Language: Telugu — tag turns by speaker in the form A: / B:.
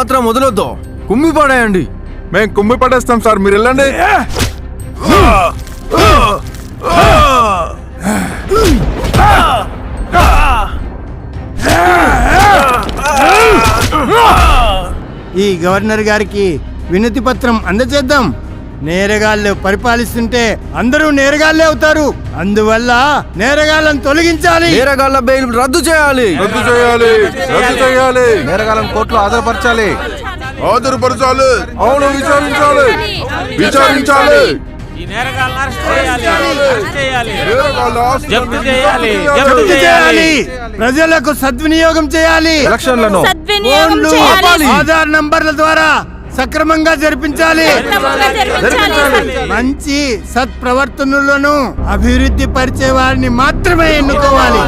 A: మాత్రం వదలొద్దు, కుమ్మి పడేయండి.
B: మేము కుమ్మి పడేస్తాం సార్, మీరు వెళ్ళండి.
C: ఈ గవర్నర్ గారికి వినతి పత్రం అందజేద్దాం. నేరగాళ్ళు పరిపాలిస్తుంటే అందరూ నేరగాళ్లే అవుతారు. అందువల్ల నేరగాళ్ళను తొలగించాలి.
A: నేరగాళ్ల బెయిల్ రద్దు చేయాలి.
B: నేరగాళ్ళను కోర్టులో హాజరుపరచాలి. అవును, విచారించాలి.
C: ప్రజలకు సద్వినియోగం చేయాలి.
B: ఎలక్షన్లను
C: ఆధార్ నంబర్ల ద్వారా సక్రమంగా జరిపించాలి. మంచి సత్ప్రవర్తనలను అభివృద్ధి పరిచే వారిని మాత్రమే ఎన్నుకోవాలి.